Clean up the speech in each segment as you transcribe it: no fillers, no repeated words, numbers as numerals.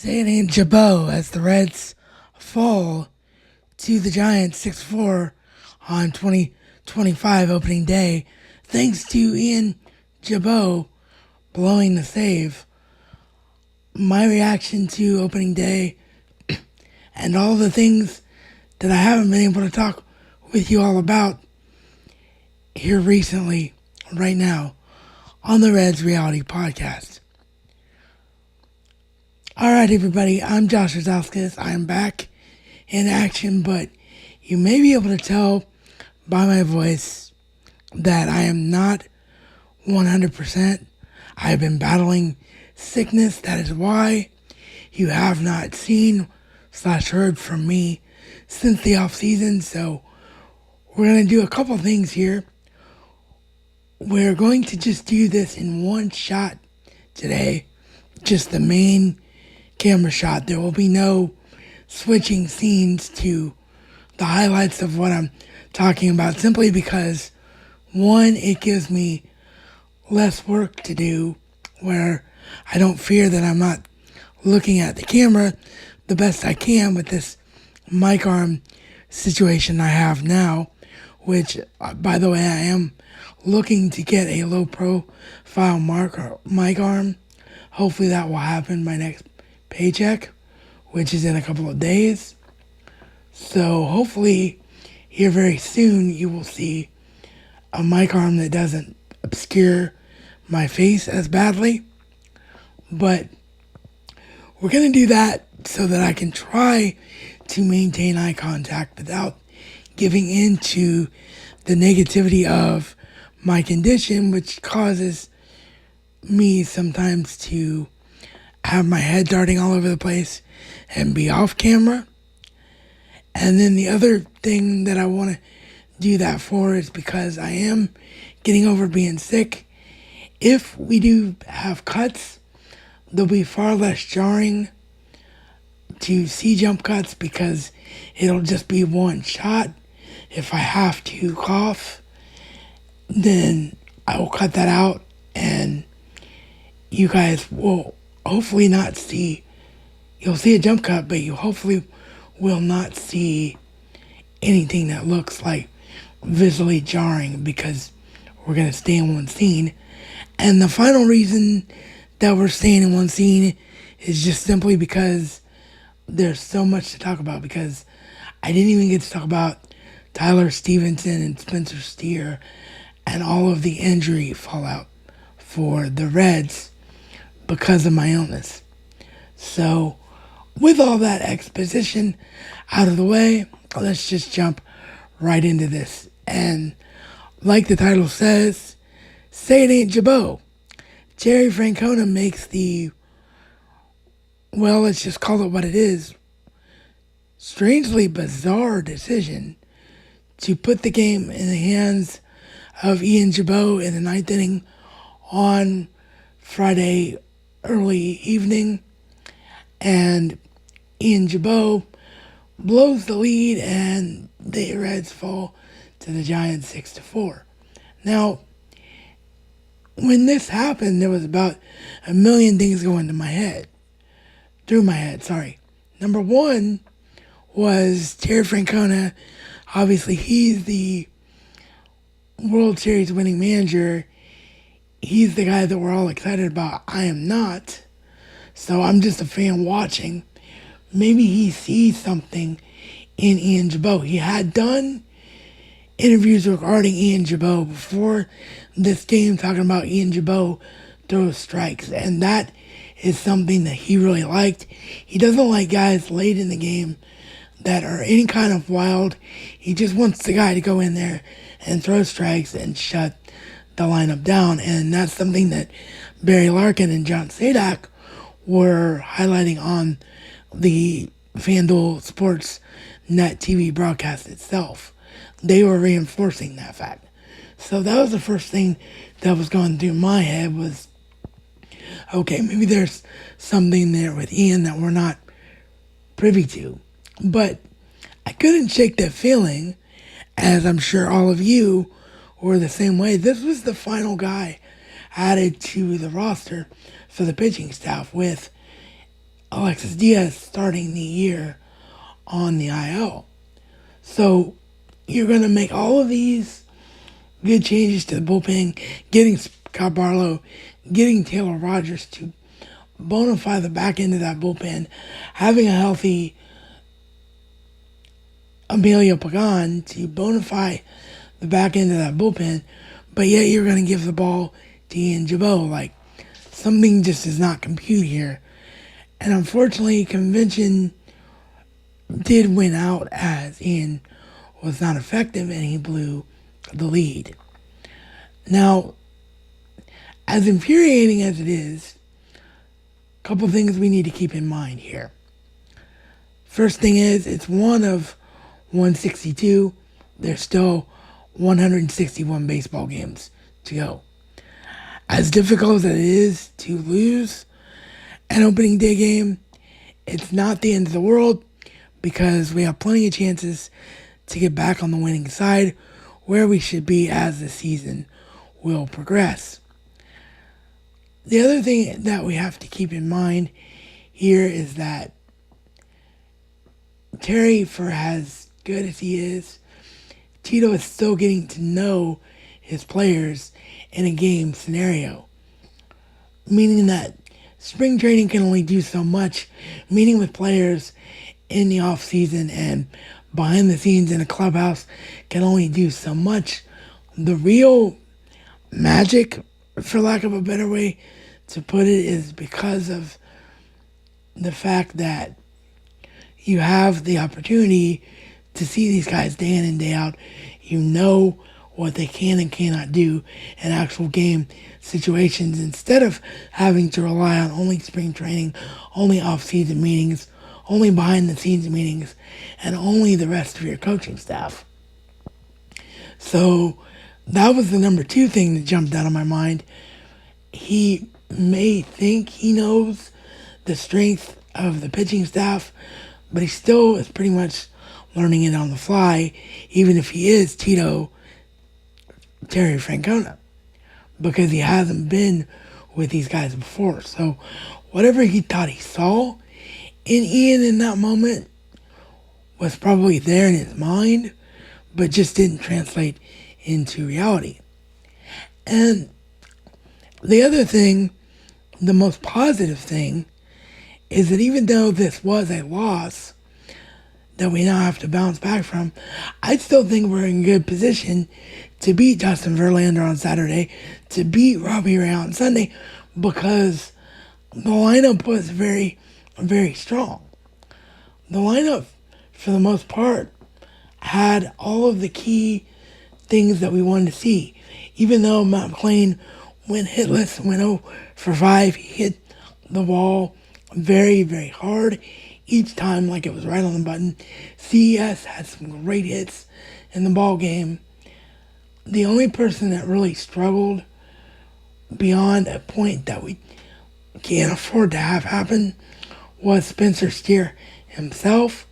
Saying ain't Gibaut as the Reds fall to the Giants 6-4 on 2025 opening day, thanks to Ian Gibaut blowing the save. My reaction to opening day and all the things that I haven't been able to talk with you all about here recently, right now, on the Reds Reality Podcast. Alright, everybody, I'm Josh Razauskas. I'm back in action, but you may be able to tell by my voice that I am not 100%. I've been battling sickness. That is why you have not seen / heard from me since the off season. So we're going to do a couple things here. We're going to just do this in one shot today, just the main camera shot. There will be no switching scenes to the highlights of what I'm talking about, simply because, one, it gives me less work to do, where I don't fear that I'm not looking at the camera the best I can with this mic arm situation I have now, which, by the way, I am looking to get a low profile mic arm. Hopefully that will happen by next paycheck, which is in a couple of days. So hopefully here very soon you will see a mic arm that doesn't obscure my face as badly. But we're going to do that so that I can try to maintain eye contact without giving in to the negativity of my condition, which causes me sometimes to have my head darting all over the place and be off camera. And then the other thing that I want to do that for is because I am getting over being sick. If we do have cuts, they'll be far less jarring to see jump cuts because it'll just be one shot. If I have to cough, then I will cut that out and you guys will hopefully not see, you'll see a jump cut, but you hopefully will not see anything that looks like visually jarring because we're going to stay in one scene. And the final reason that we're staying in one scene is just simply because there's so much to talk about, because I didn't even get to talk about Tyler Stevenson and Spencer Steer and all of the injury fallout for the Reds because of my illness. So, with all that exposition out of the way, let's just jump right into this. And like the title says, say it ain't Gibaut. Jerry Francona makes the, well, let's just call it what it is, strangely bizarre decision to put the game in the hands of Ian Gibaut in the ninth inning on Friday early evening, and Ian Gibaut blows the lead and the Reds fall to the Giants 6-4. Now, when this happened, there was about a million things going through my head. Number one was Terry Francona. Obviously, he's the World Series winning manager. He's the guy that we're all excited about. I am not. So I'm just a fan watching. Maybe he sees something in Ian Gibaut. He had done interviews regarding Ian Gibaut before this game, talking about Ian Gibaut throws strikes. And that is something that he really liked. He doesn't like guys late in the game that are any kind of wild. He just wants the guy to go in there and throw strikes and shut the lineup down. And that's something that Barry Larkin and John Sadak were highlighting on the FanDuel Sports Net TV broadcast itself. They were reinforcing that fact. So that was the first thing that was going through my head was, okay, maybe there's something there with Ian that we're not privy to. But I couldn't shake that feeling, as I'm sure all of you were the same way. This was the final guy added to the roster for the pitching staff, with Alexis Diaz starting the year on the IL. So you're going to make all of these good changes to the bullpen, getting Scott Barlow, getting Taylor Rogers to bona fide the back end of that bullpen, having a healthy Emilio Pagan to bona fide the back end of that bullpen, but yet you're going to give the ball to Ian Gibaut. Like, something just does not compute here. And unfortunately, convention did win out as Ian was not effective and he blew the lead. Now, as infuriating as it is, a couple things we need to keep in mind here. First thing is, it's one of 162. There's still 161 baseball games to go. As difficult as it is to lose an opening day game, it's not the end of the world because we have plenty of chances to get back on the winning side where we should be as the season will progress. The other thing that we have to keep in mind here is that Terry, for as good as he is, Tito is still getting to know his players in a game scenario, meaning that spring training can only do so much. Meeting with players in the off season and behind the scenes in a clubhouse can only do so much. The real magic, for lack of a better way to put it, is because of the fact that you have the opportunity to see these guys day in and day out. You know what they can and cannot do in actual game situations instead of having to rely on only spring training, only off-season meetings, only behind-the-scenes meetings, and only the rest of your coaching staff. So that was the number two thing that jumped out of my mind. He may think he knows the strength of the pitching staff, but he still is pretty much learning it on the fly, even if he is Terry Francona, because he hasn't been with these guys before. So whatever he thought he saw in Ian in that moment was probably there in his mind, but just didn't translate into reality. And the other thing, the most positive thing, is that even though this was a loss that we now have to bounce back from, I still think we're in good position to beat Justin Verlander on Saturday, to beat Robbie Ray on Sunday, because the lineup was very, very strong. The lineup, for the most part, had all of the key things that we wanted to see. Even though Matt McClain went hitless, went 0 for 5, he hit the ball very, very hard each time, like it was right on the button. CES had some great hits in the ball game. The only person that really struggled beyond a point that we can't afford to have happen was Spencer Steer himself.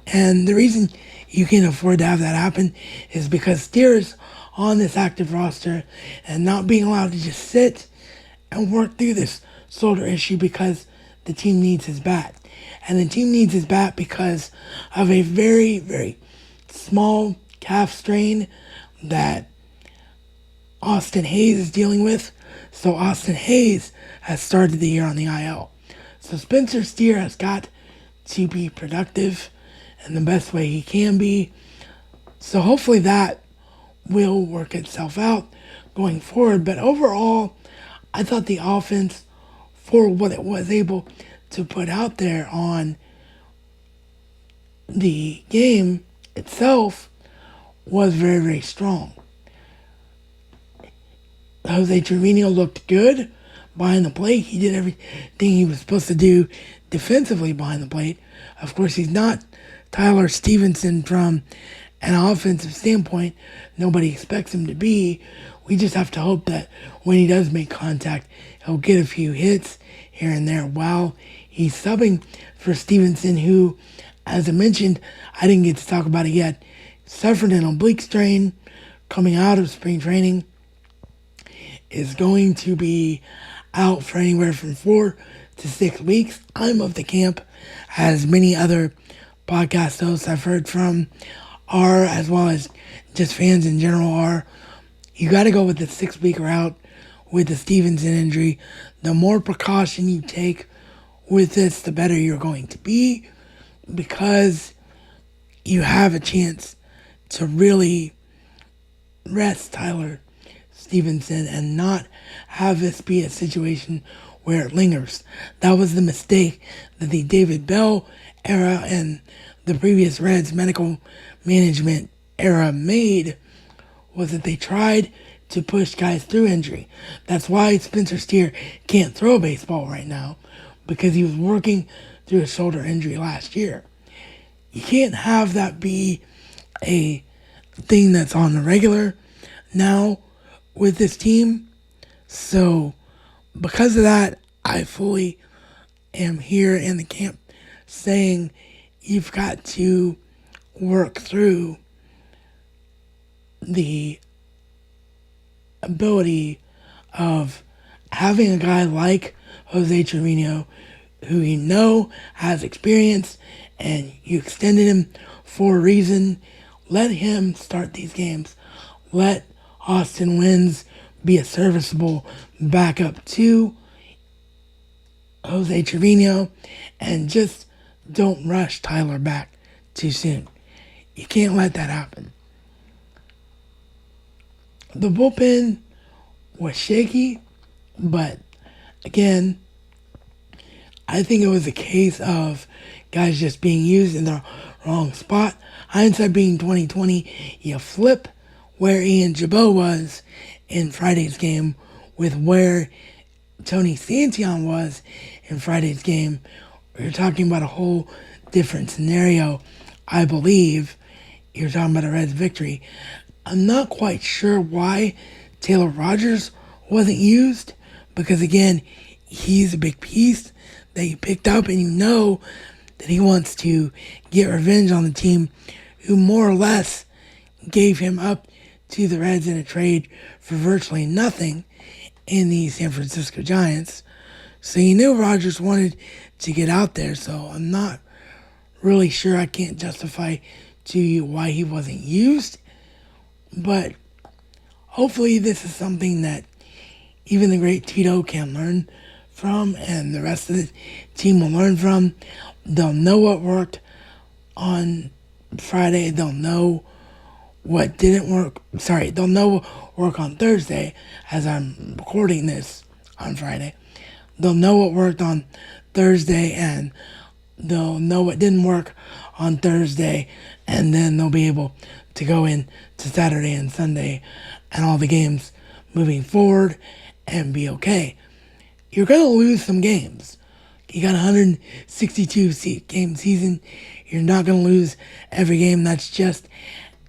And the reason you can't afford to have that happen is because Steer's on this active roster and not being allowed to just sit and work through this shoulder issue because the team needs his bat. And the team needs his bat because of a very, very small calf strain that Austin Hayes is dealing with. So Austin Hayes has started the year on the IL. So Spencer Steer has got to be productive in the best way he can be. So hopefully that will work itself out going forward. But overall, I thought the offense, for what it was able to put out there on the game itself, was very, very strong. Jose Trevino looked good behind the plate. He did everything he was supposed to do defensively behind the plate. Of course, he's not Tyler Stevenson from an offensive standpoint. Nobody expects him to be. We just have to hope that when he does make contact, he'll get a few hits here and there while he's subbing for Stevenson, who, as I mentioned, I didn't get to talk about it yet, suffered an oblique strain coming out of spring training, is going to be out for anywhere from 4 to 6 weeks. I'm of the camp, as many other podcast hosts I've heard from are, as well as just fans in general are. You got to go with the 6 week route with the Stevenson injury. The more precaution you take with this, the better you're going to be, because you have a chance to really rest Tyler Stevenson and not have this be a situation where it lingers. That was the mistake that the David Bell era and the previous Reds medical management era made, was that they tried to push guys through injury. That's why Spencer Steer can't throw a baseball right now, because he was working through a shoulder injury last year. You can't have that be a thing that's on the regular now with this team. So because of that, I fully am here in the camp saying you've got to work through the ability of having a guy like Jose Trevino, who you know has experience, and you extended him for a reason. Let him start these games. Let Austin Wynns be a serviceable backup to Jose Trevino, and just don't rush Tyler back too soon. You can't let that happen. The bullpen was shaky, but again, I think it was a case of guys just being used in the wrong spot. Hindsight being 2020, you flip where Ian Gibaut was in Friday's game with where Tony Santion was in Friday's game. You're talking about a whole different scenario. I believe you're talking about a Reds victory. I'm not quite sure why Taylor Rogers wasn't used, because again, he's a big piece that you picked up, and you know that he wants to get revenge on the team who more or less gave him up to the Reds in a trade for virtually nothing in the San Francisco Giants. So you knew Rogers wanted to get out there, so I'm not really sure. I can't justify to you why he wasn't used, but hopefully this is something that even the great Tito can learn from, and the rest of the team will learn from. They'll know what worked on Friday. They'll know what didn't work. They'll know what worked on Thursday, as I'm recording this on Friday. They'll know what worked on Thursday, and they'll know what didn't work on Thursday, and then they'll be able to go in to Saturday and Sunday and all the games moving forward and be okay. You're going to lose some games. You got a 162 game season. You're not going to lose every game. That's just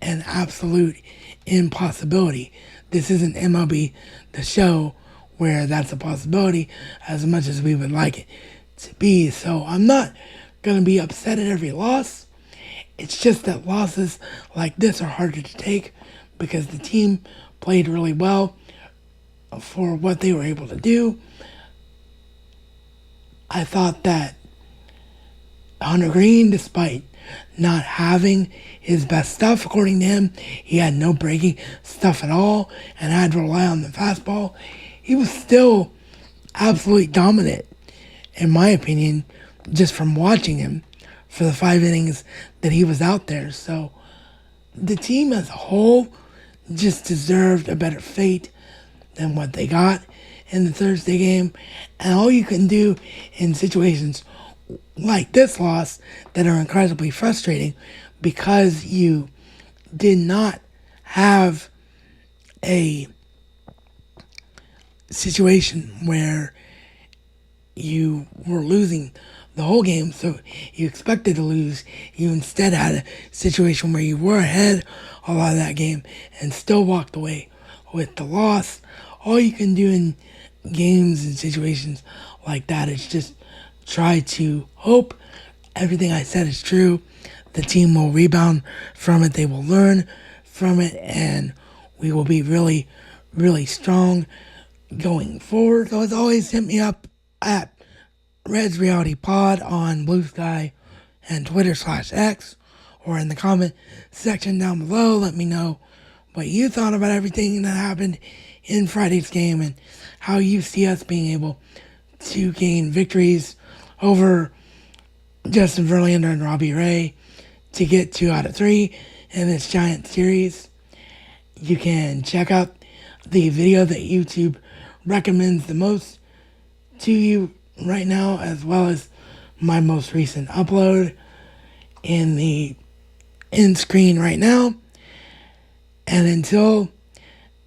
an absolute impossibility. This isn't MLB The Show, where that's a possibility as much as we would like it to be. So I'm not going to be upset at every loss. It's just that losses like this are harder to take because the team played really well for what they were able to do. I thought that Hunter Green, despite not having his best stuff, according to him, he had no breaking stuff at all and had to rely on the fastball. He was still absolutely dominant, in my opinion, just from watching him for the 5 innings that he was out there. So the team as a whole just deserved a better fate than what they got in the Thursday game. And all you can do in situations like this loss that are incredibly frustrating, because you did not have a situation where you were losing the whole game, so you expected to lose. You instead had a situation where you were ahead a lot of that game and still walked away with the loss. All you can do in games and situations like that is just try to hope everything I said is true. The team will rebound from it. They will learn from it, and we will be really, really strong going forward. So as always, hit me up at Reds Reality Pod on Blue Sky and Twitter/X, or in the comment section down below. Let me know what you thought about everything that happened in Friday's game and how you see us being able to gain victories over Justin Verlander and Robbie Ray to get 2 out of 3 in this giant series. You can check out the video that YouTube recommends the most to you right now, as well as my most recent upload in the end screen right now. And until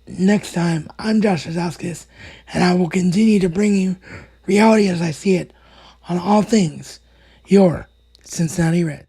next time, I'm Josh Razauskas, and I will continue to bring you reality as I see it on all things your Cincinnati Reds.